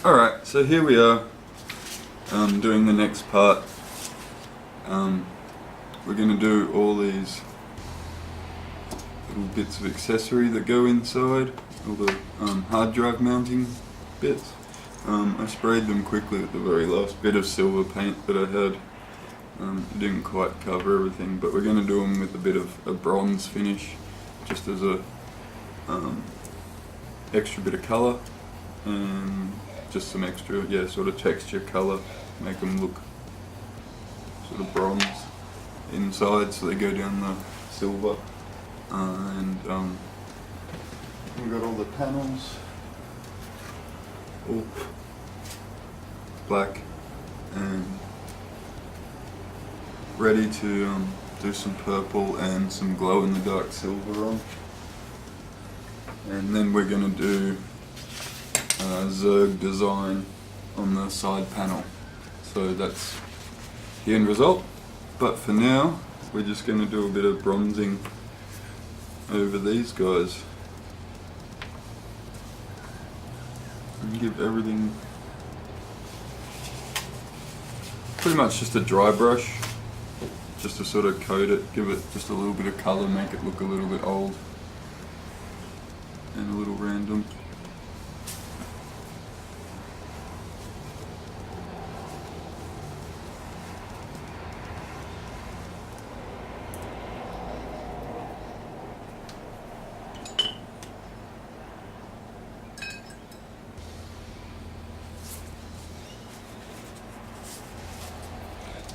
Alright, so here we are doing the next part. We're going to do all these little bits of accessory that go inside, all the hard drive mounting bits. I sprayed them quickly with the very last bit of silver paint that I had. It didn't quite cover everything, but we're going to do them with a bit of a bronze finish, just as a extra bit of colour, and just some extra, sort of texture colour, make them look sort of bronze inside, so they go down the silver. And we've got all the panels all black and ready to do some purple and some glow in the dark silver on. And then we're going to do Zerg design on the side panel. So that's the end result. But for now, we're just going to do a bit of bronzing over these guys and give everything pretty much just a dry brush, just to sort of coat it, give it just a little bit of colour, make it look a little bit old and a little random.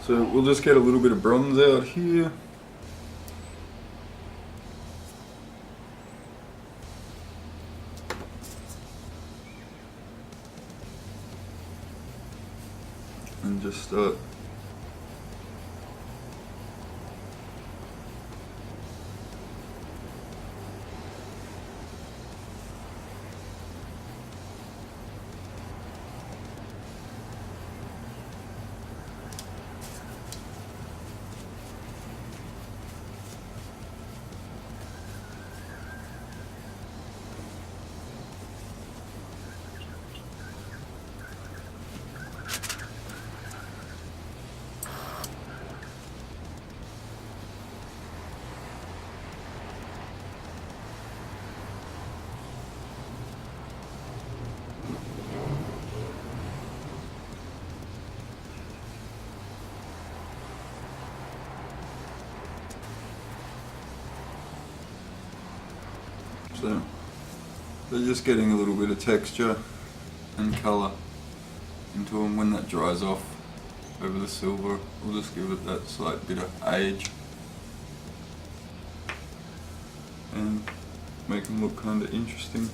So we'll just get a little bit of bronze out here. And just start so they're just getting a little bit of texture and colour into them. When that dries off over the silver, we'll just give it that slight bit of age and make them look kind of interesting.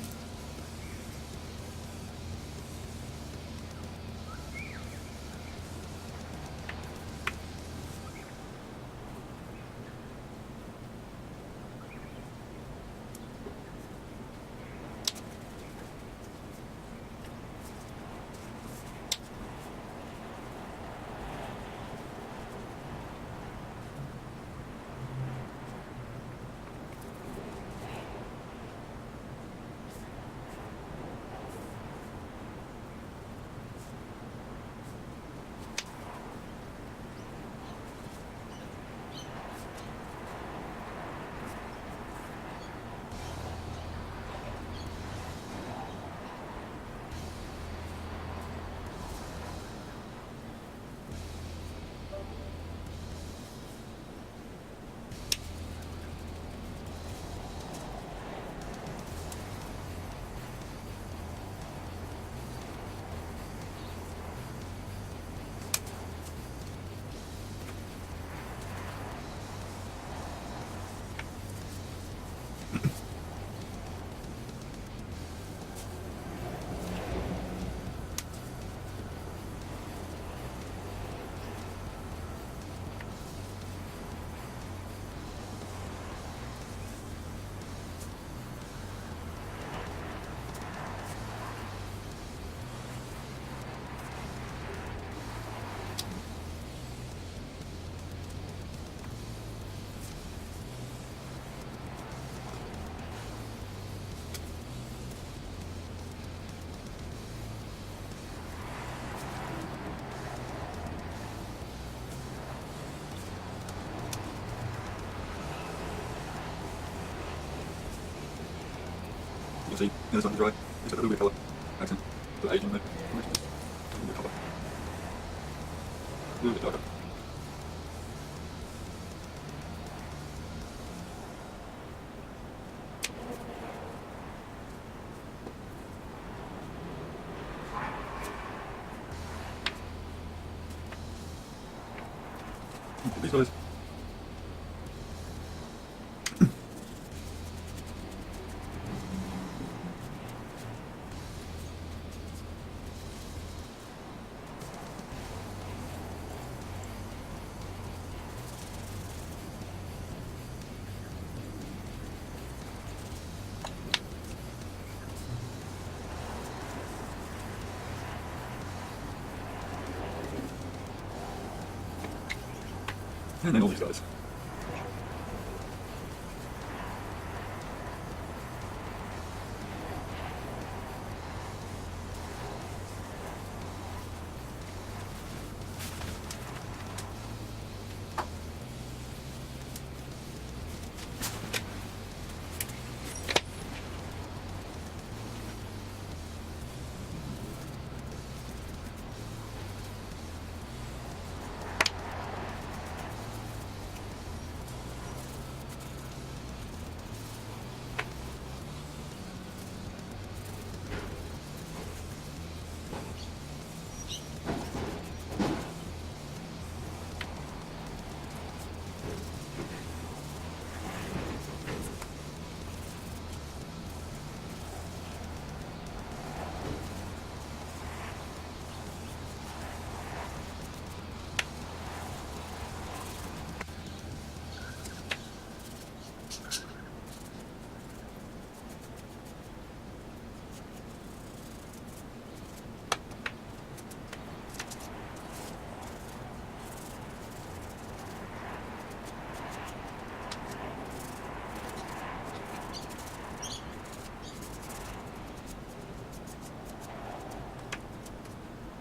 can see the other side of the dry, it's got a little bit of colour accent, the age on there. A little bit of colour. A little bit darker. These guys. And then all these guys.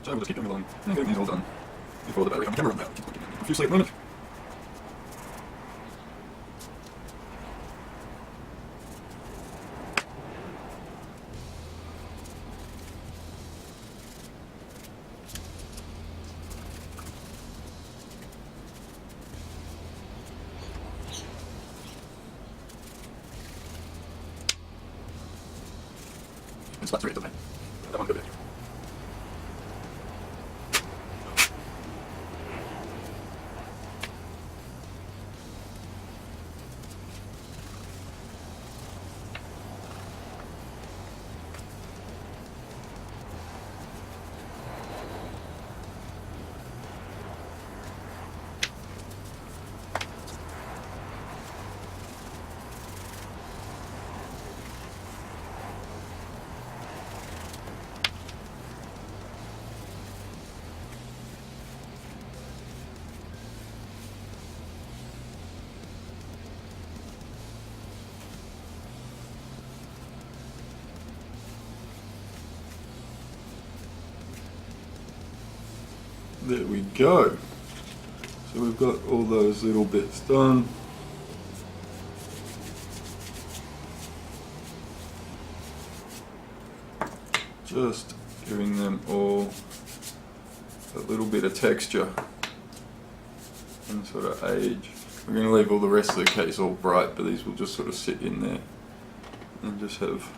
So we'll just keep going along and getting these all done before the battery on the camera runs out. Keep looking profusely at the moment. It's flat 3 at the time. That one good bit. There we go. So we've got all those little bits done. Just giving them all a little bit of texture and sort of age. We're going to leave all the rest of the case all bright, but these will just sort of sit in there and just have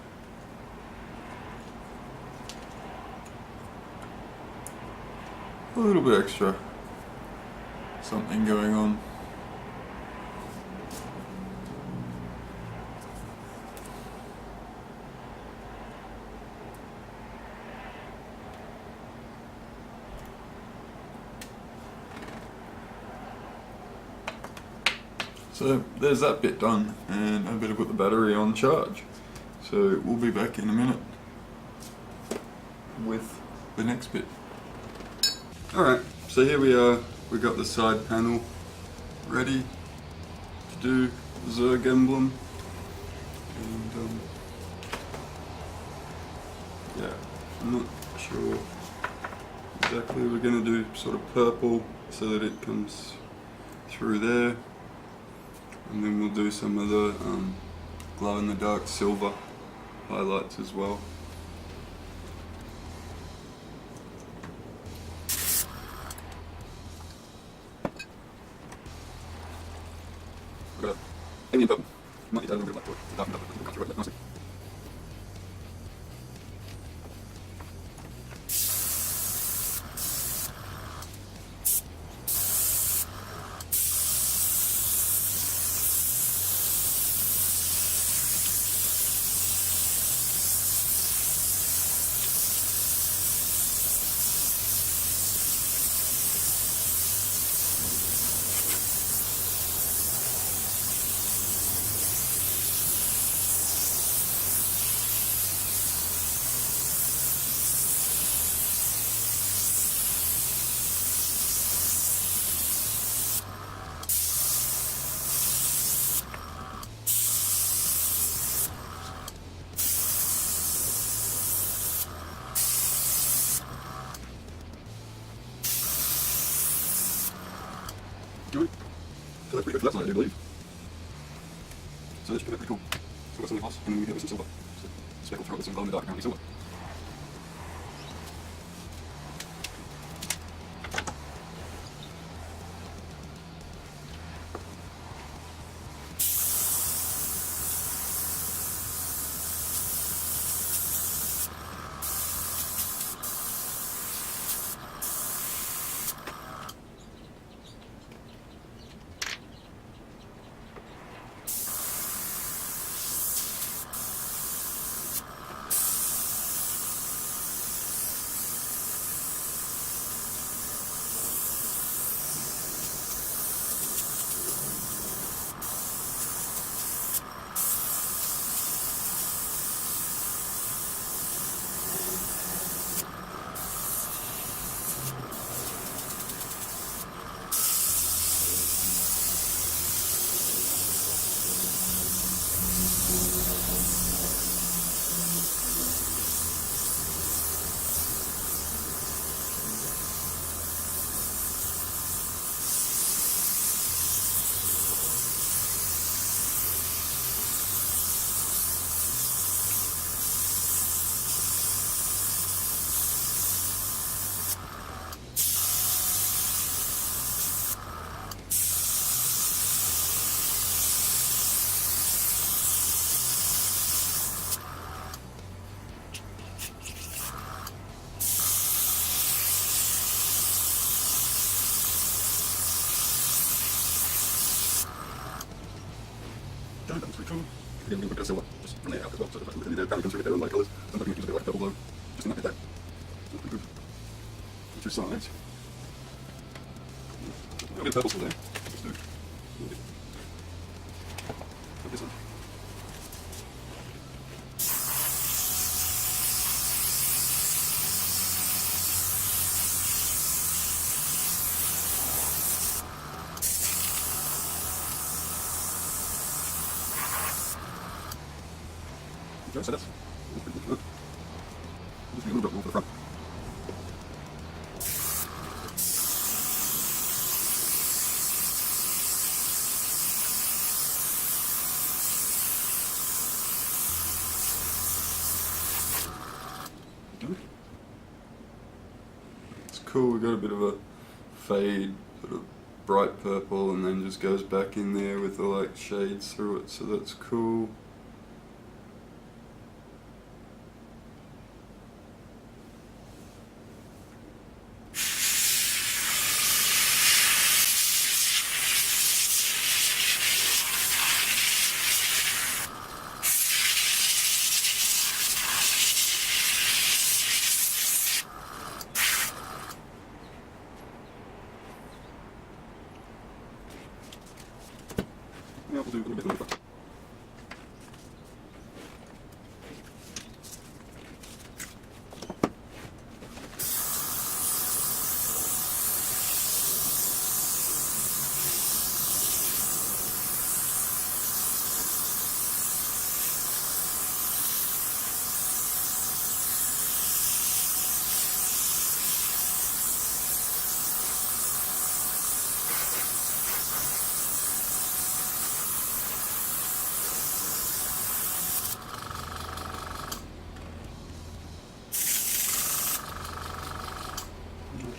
a little bit extra something going on. So there's that bit done, and I better put the battery on charge. So we'll be back in a minute with the next bit. Alright, so here we are. We got the side panel ready to do the Zerg emblem. And yeah, I'm not sure exactly. We're going to do sort of purple so that it comes through there. And then we'll do some of the glow in the dark silver highlights as well. I've got alien purple. Might need to add a little bit of black to it. Darken up the country right nicely. Good. So that's pretty good for that side, I do believe. So that's pretty cool. So we've got something else, and then we hit with some silver. So speckle throughout with some glow in the dark, apparently silver. Done, that was pretty cool. Again, we look at silver, just from there out as well, so the fact that the bounty comes through with their own light colours, and looking at a bit like purple glow, just in that bit there. So pretty good. Which sides. A bit of purple still there. Let's do this one. Okay, so that's pretty good. Just need a little bit more for the front. It's cool, we got a bit of a fade, sort of bright purple, and then just goes back in there with the like shades through it, so that's cool. Yeah, we'll do a little bit of that.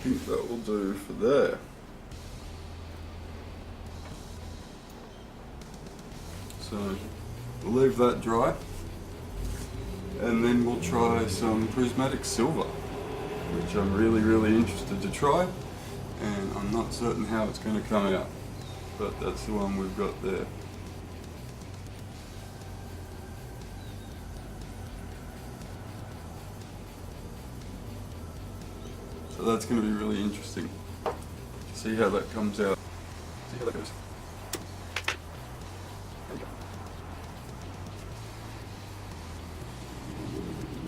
think that will do for there. So we'll leave that dry, and then we'll try some prismatic silver, which I'm really interested to try, and I'm not certain how it's going to come out, but that's the one we've got there. So that's going to be really interesting. See how that comes out. See how that goes. There you go.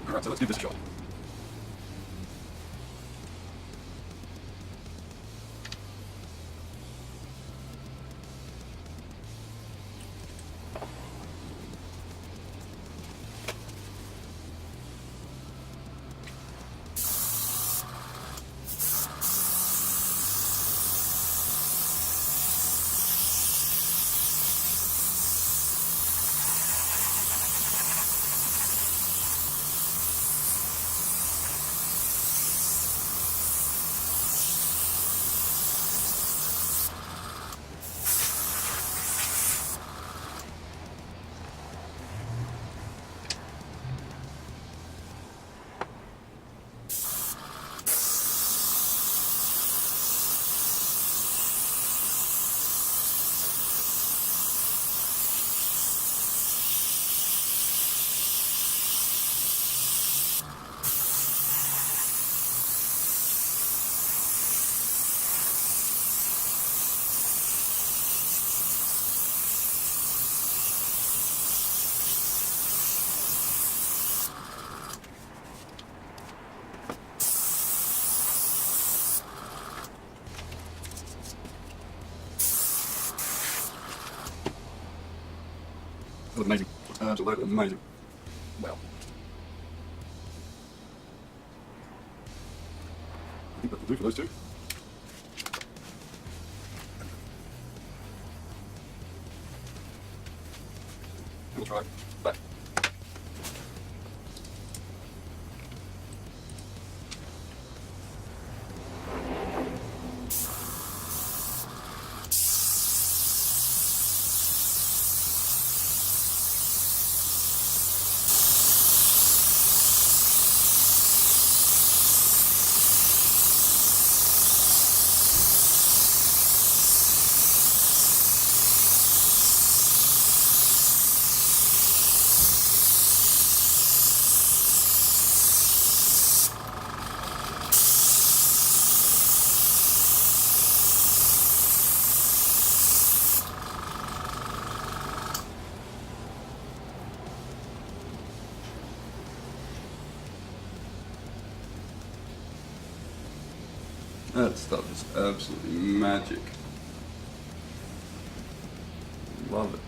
Alright, so let's give this a shot. That was amazing. Absolutely amazing. Wow. I think that will do for those two. We'll try that. That stuff is absolutely magic. Love it.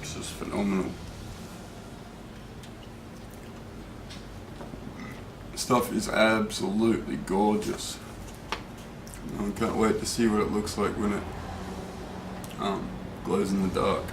It's just phenomenal. Stuff is absolutely gorgeous. I can't wait to see what it looks like when it glows in the dark.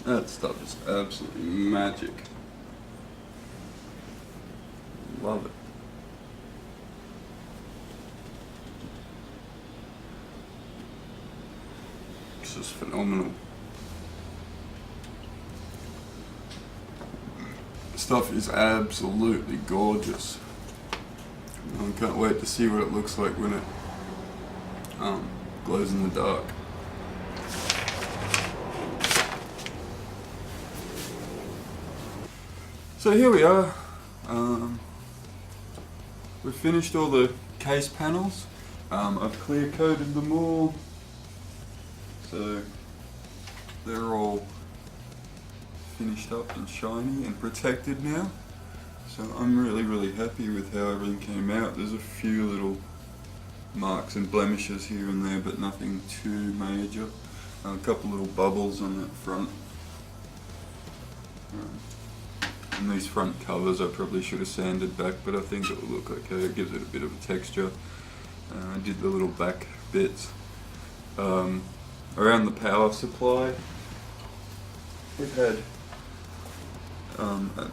That stuff is absolutely magic. Love it. It's just phenomenal. Stuff is absolutely gorgeous. I can't wait to see what it looks like when it glows in the dark. So here we are. We've finished all the case panels. I've clear coated them all, so they're all finished up and shiny and protected now. So I'm really happy with how everything came out. There's a few little marks and blemishes here and there, but nothing too major. A couple little bubbles on that front. And these front covers I probably should have sanded back, but I think it will look okay. It gives it a bit of a texture. I did the little back bits. Around the power supply, we've had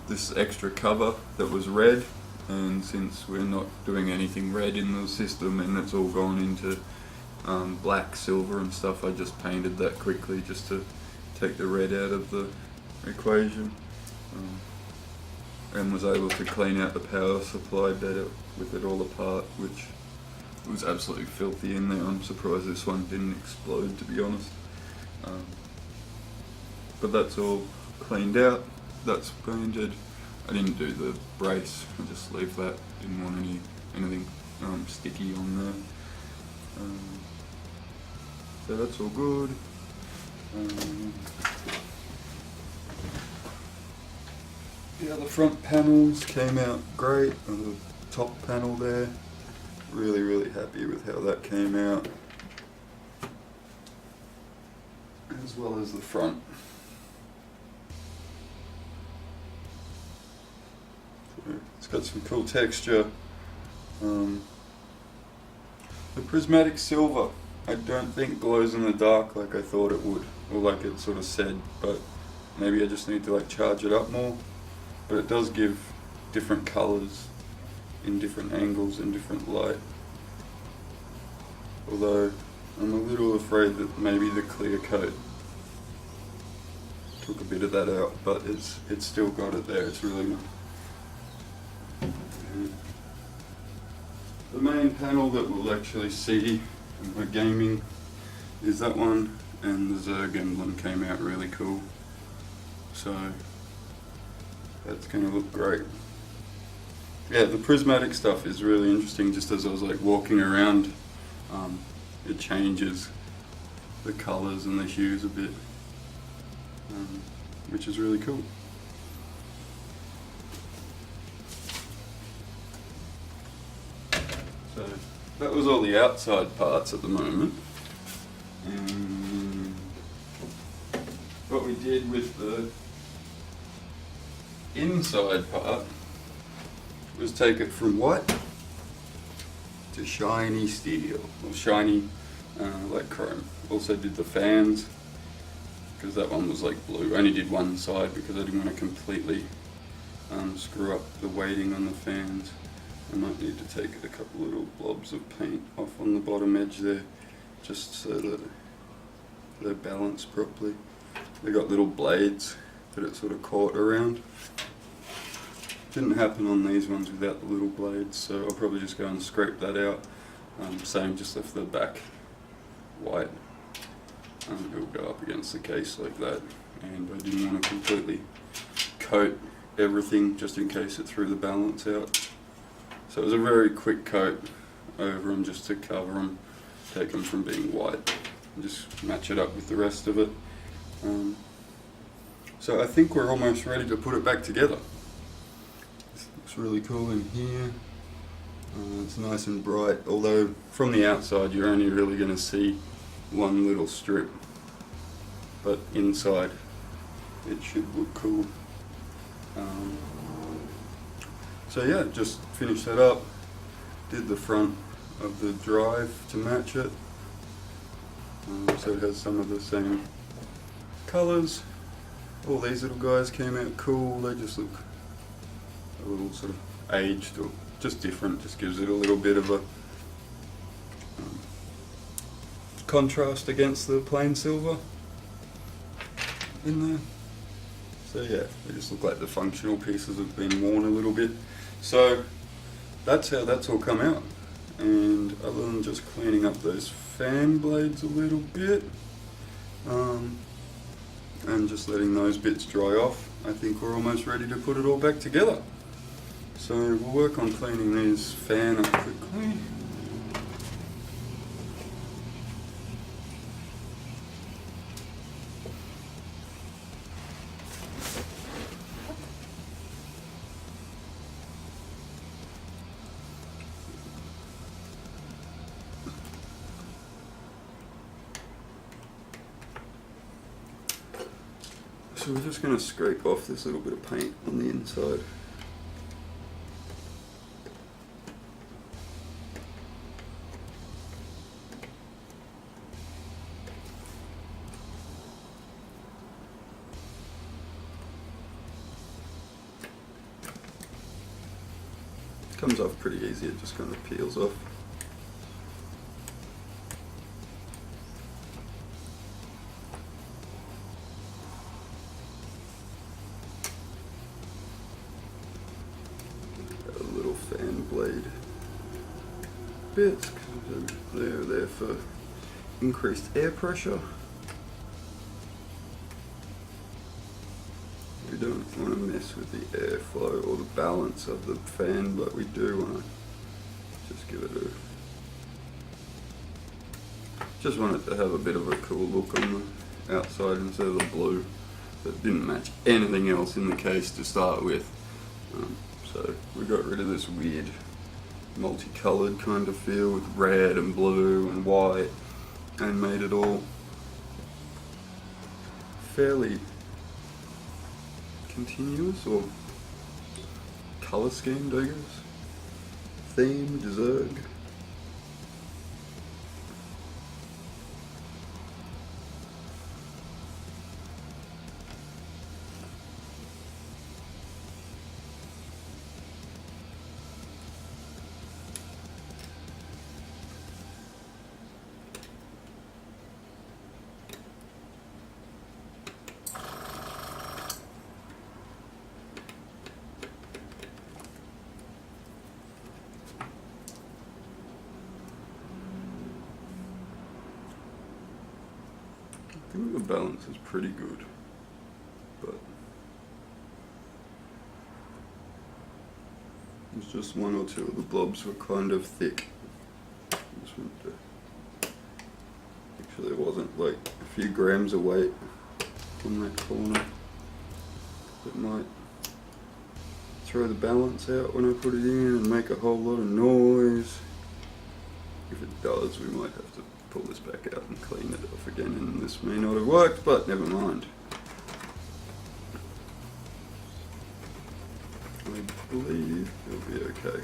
this extra cover that was red, and since we're not doing anything red in the system and it's all gone into black, silver and stuff, I just painted that quickly just to take the red out of the equation. And was able to clean out the power supply better with it all apart, which was absolutely filthy in there. I'm surprised this one didn't explode, to be honest. But that's all cleaned out, that's painted. I didn't do the brace, I just leave that, didn't want anything sticky on there. So that's all good. Yeah, the front panels came out great, the top panel there, really happy with how that came out, as well as the front. So it's got some cool texture. The prismatic silver I don't think glows in the dark like I thought it would, or like it sort of said, but maybe I just need to like charge it up more. But it does give different colours in different angles and different light. Although I'm a little afraid that maybe the clear coat took a bit of that out, but it's still got it there. It's really nice. The main panel that we'll actually see in my gaming is that one, and the Zerg emblem came out really cool. So that's going to look great. Yeah, the prismatic stuff is really interesting. Just as I was like walking around, it changes the colours and the hues a bit, which is really cool. So that was all the outside parts at the moment. And what we did with the inside part was take it from white to shiny steel, or shiny like chrome. Also did the fans, because that one was like blue. I only did one side because I didn't want to completely screw up the weighting on the fans. I might need to take a couple little blobs of paint off on the bottom edge there, just so that they're balanced properly. They got little blades that it sort of caught around. Didn't happen on these ones without the little blades, so I'll probably just go and scrape that out. Same, just left the back white. It'll go up against the case like that, and I didn't want to completely coat everything just in case it threw the balance out. So it was a very quick coat over them just to cover them, take them from being white, and just match it up with the rest of it. So I think we're almost ready to put it back together. It's really cool in here. It's nice and bright, although from the outside you're only really going to see one little strip, but inside it should look cool. So yeah, just finished that up, did the front of the drive to match it, so it has some of the same colours, all these little guys came out cool. They just look a little sort of aged or just different. Just gives it a little bit of a contrast against the plain silver in there. So yeah, they just look like the functional pieces have been worn a little bit. So that's how that's all come out. And other than just cleaning up those fan blades a little bit, and just letting those bits dry off, I think we're almost ready to put it all back together. So we'll work on cleaning these fan up quickly. So we're just going to scrape off this little bit of paint on the inside. Comes off pretty easy, it just kind of peels off. Fan blade bits, they're there for increased air pressure. We don't want to mess with the airflow or the balance of the fan, but we do want to just give it just want it to have a bit of a cool look on the outside instead of the blue that didn't match anything else in the case to start with. So we got rid of this weird multicolored kind of feel with red and blue and white and made it all fairly continuous or color schemed, I guess. Themed Zerg. I think the balance is pretty good, but there's just one or two of the blobs were kind of thick. Actually, there wasn't like a few grams of weight on that corner that might throw the balance out when I put it in and make a whole lot of noise. If it does, we might have to pull this back out and clean it off again, and this may not have worked, but never mind. I believe it'll be okay.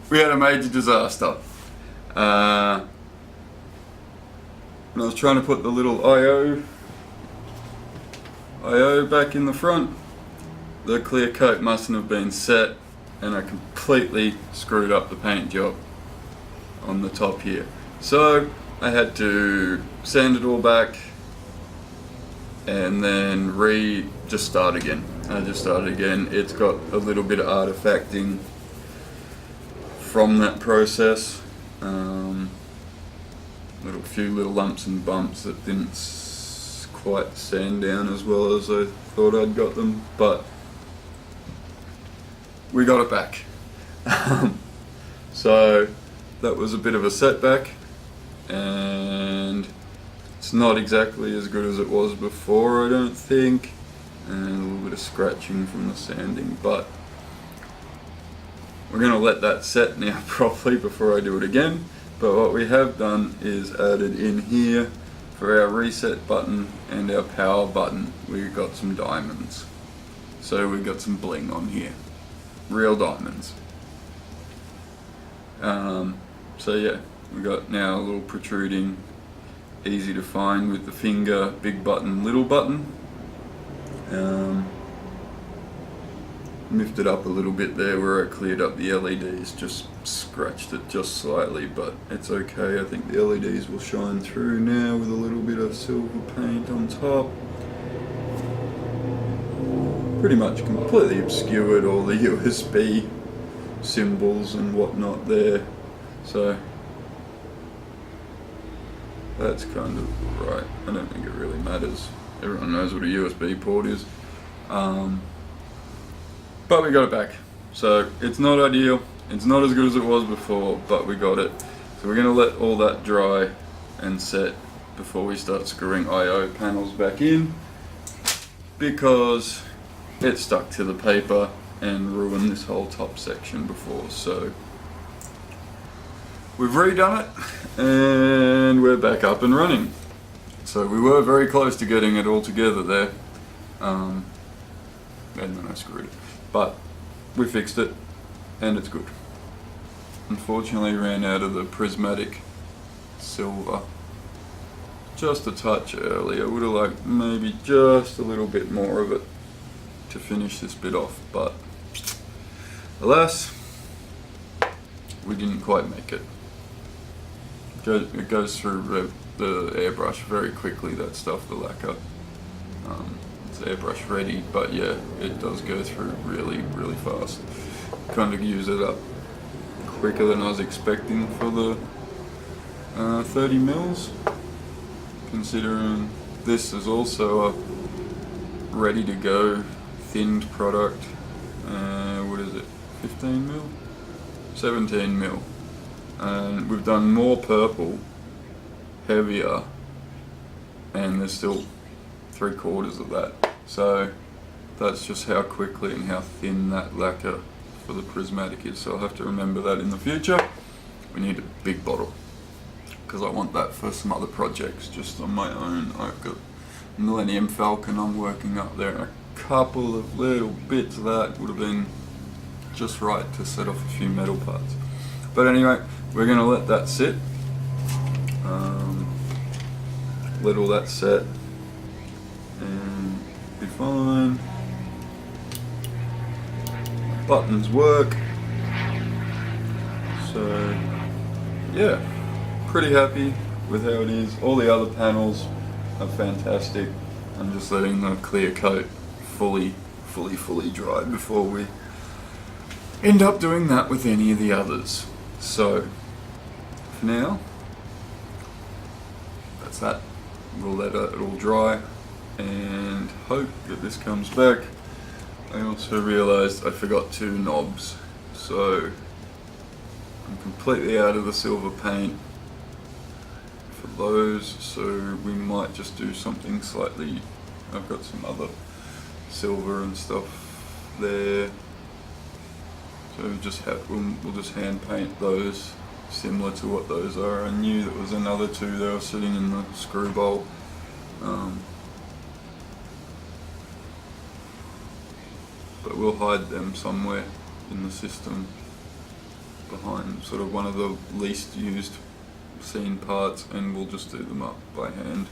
We had a major disaster. When I was trying to put the little IO back in the front, the clear coat mustn't have been set, and I completely screwed up the paint job on the top here. So I had to sand it all back and then just start again. I just started again. It's got a little bit of artifacting from that process. Few little lumps and bumps that didn't quite sand down as well as I thought I'd got them, but we got it back. So that was a bit of a setback, and it's not exactly as good as it was before, I don't think, and a little bit of scratching from the sanding, but we're going to let that set now properly before I do it again. But what we have done is added in here for our reset button and our power button, we've got some diamonds. So we've got some bling on here, real diamonds. So yeah, we've got now a little protruding, easy to find with the finger, big button, little button. Miffed it up a little bit there where I cleared up the LEDs, just scratched it just slightly, but it's okay. I think the LEDs will shine through now with a little bit of silver paint on top. Pretty much completely obscured all the USB symbols and whatnot there, so that's kind of right. I don't think it really matters. Everyone knows what a USB port is. But we got it back. So it's not ideal, it's not as good as it was before, but we got it. So we're gonna let all that dry and set before we start screwing IO panels back in, because it stuck to the paper and ruined this whole top section before. So we've redone it and we're back up and running. So we were very close to getting it all together there, and then I screwed it. But we fixed it and it's good. Unfortunately ran out of the prismatic silver just a touch early. I would have liked maybe just a little bit more of it to finish this bit off, but alas, we didn't quite make it. It goes through the airbrush very quickly, that stuff, the lacquer. It's airbrush ready, but yeah, it does go through really fast. Kind of use it up quicker than I was expecting for the 30 mils, considering this is also a ready to go thinned product. What is it, 15 mil? 17 mil. And we've done more purple, heavier, and there's still 3/4 of that. So that's just how quickly and how thin that lacquer for the prismatic is. So I'll have to remember that in the future. We need a big bottle, because I want that for some other projects just on my own. I've got Millennium Falcon I'm working up there, and a couple of little bits of that would have been just right to set off a few metal parts. But anyway, we're going to let that sit, let all that set and be fine. Buttons work, so yeah, pretty happy with how it is. All the other panels are fantastic. I'm just letting the clear coat fully dry before we end up doing that with any of the others. So for now, that's that. We'll let it all dry and hope that this comes back. I also realized I forgot 2 knobs, so I'm completely out of the silver paint for those, so we might just do something slightly. I've got some other silver and stuff there, so we'll just hand paint those similar to what those are. I knew there was another two, they were sitting in the screw bowl. But we'll hide them somewhere in the system behind sort of one of the least used seen parts, and we'll just do them up by hand.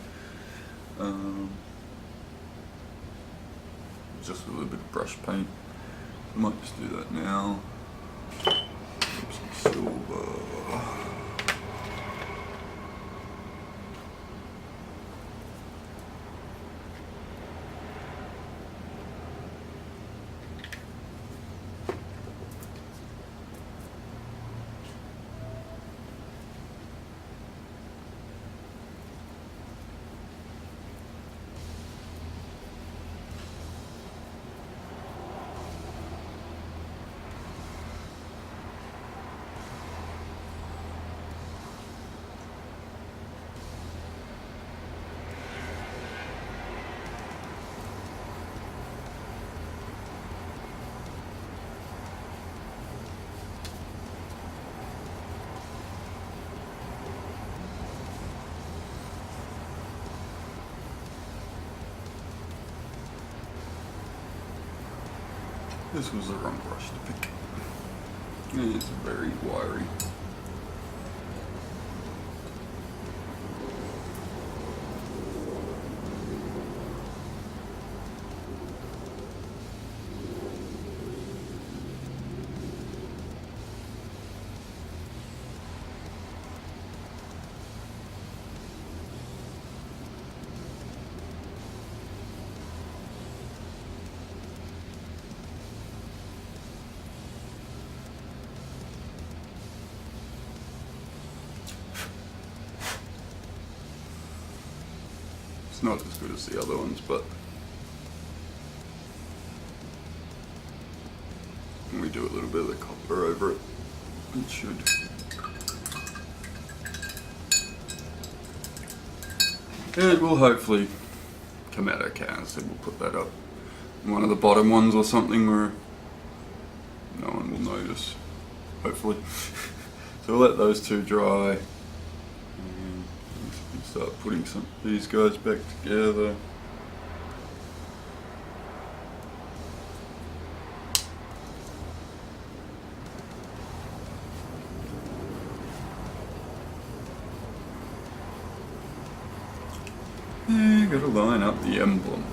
Just a little bit of brush paint. I might just do that now. Some silver. This was the wrong brush to pick. It's very wiry. It's not as good as the other ones, but when we do a little bit of the copper over it, it should. It will hopefully come out okay. So we'll put that up in one of the bottom ones or something where no one will notice, hopefully. So we'll let those two dry. Start putting some of these guys back together. Gotta line up the emblem.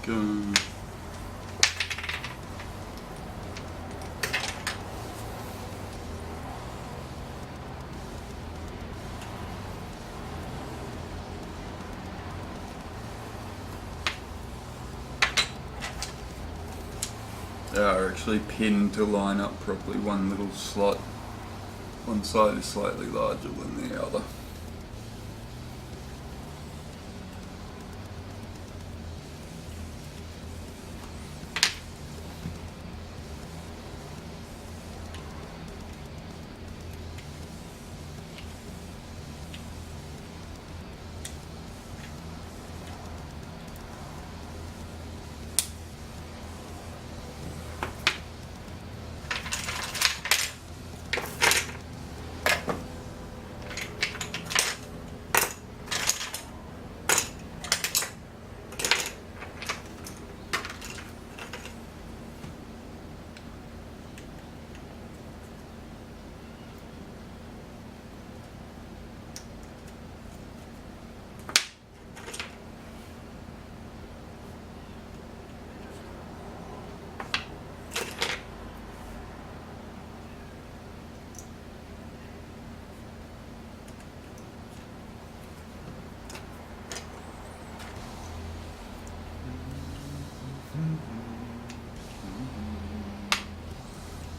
Go. They are actually pinned to line up properly. One little slot, one side is slightly larger than the other.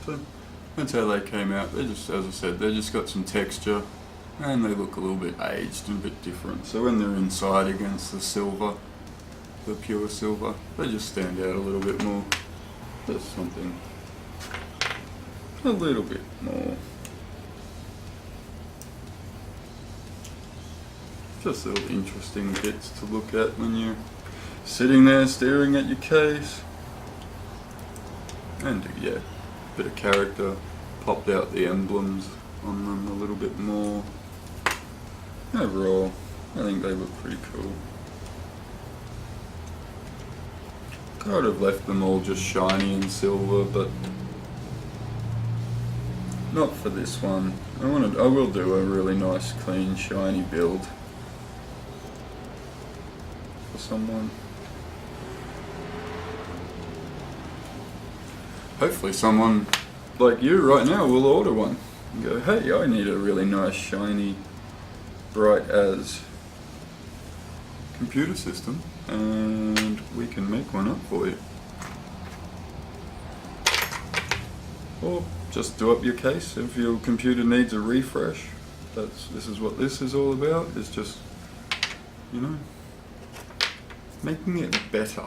So that's how they came out. They just, as I said, they just got some texture and they look a little bit aged and a bit different. So when they're inside against the silver, the pure silver, they just stand out a little bit more. That's something a little bit more. Just little interesting bits to look at when you're sitting there staring at your case. And yeah, bit of character, popped out the emblems on them a little bit more. Overall, I think they look pretty cool. Could have left them all just shiny and silver, but not for this one. I will do a really nice, clean, shiny build for someone. Hopefully someone like you right now will order one and go, hey, I need a really nice, shiny, bright as computer system, and we can make one up for you. Or just do up your case if your computer needs a refresh. This is what this is all about, is just, you know, making it better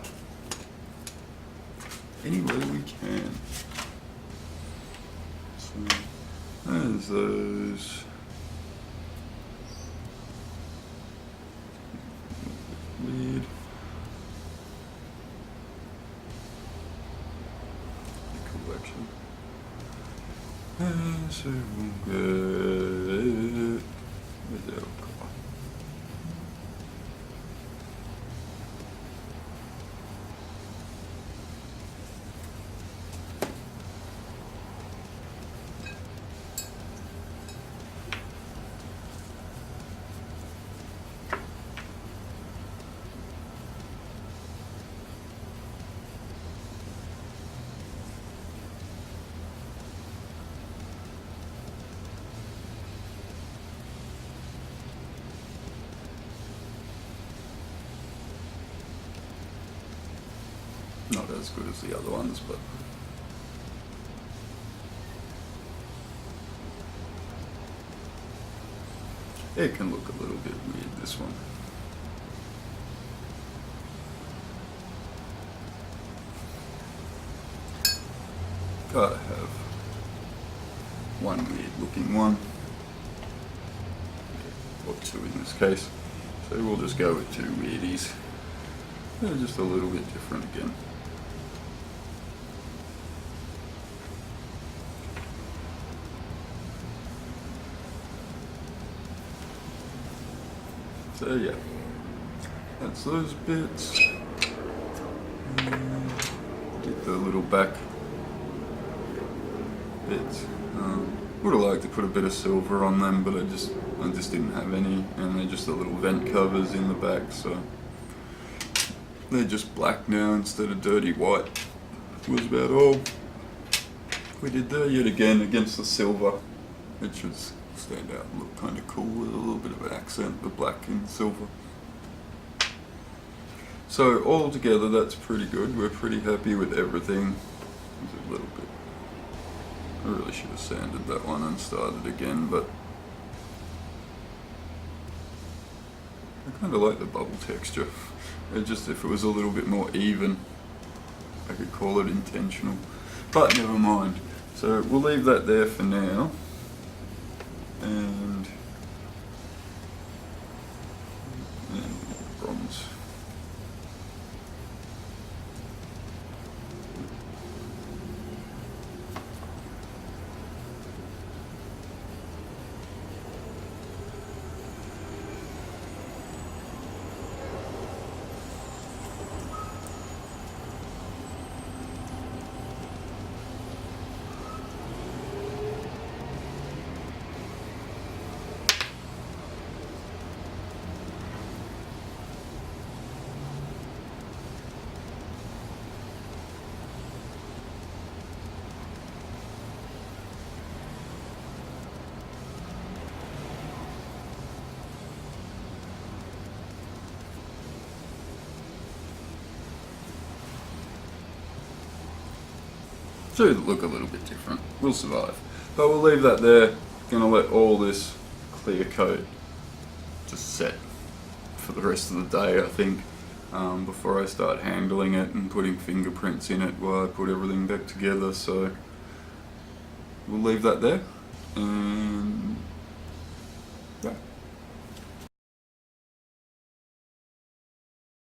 any way we can. So there's those. Weird. Collection. So we'll get without car. Not as good as the other ones, but it can look a little bit weird, this one. Gotta have one weird looking one, or two in this case, so we'll just go with two weirdies. They're just a little bit different again. So yeah, that's those bits. Get the little back bits. Would have liked to put a bit of silver on them, but I just didn't have any, and they're just the little vent covers in the back, so they're just black now instead of dirty white. Was about all we did there yet again against the silver, which was stand out and look kind of cool with a little bit of an accent, the black and silver. So all together, that's pretty good. We're pretty happy with everything. There's a little bit. I really should have sanded that one and started again, but I kind of like the bubble texture. Just if it was a little bit more even, I could call it intentional. But never mind. So we'll leave that there for now. And bronze. So it'll look a little bit different. We'll survive. But we'll leave that there. Gonna let all this clear coat just set for the rest of the day, I think, before I start handling it and putting fingerprints in it while I put everything back together. So we'll leave that there, and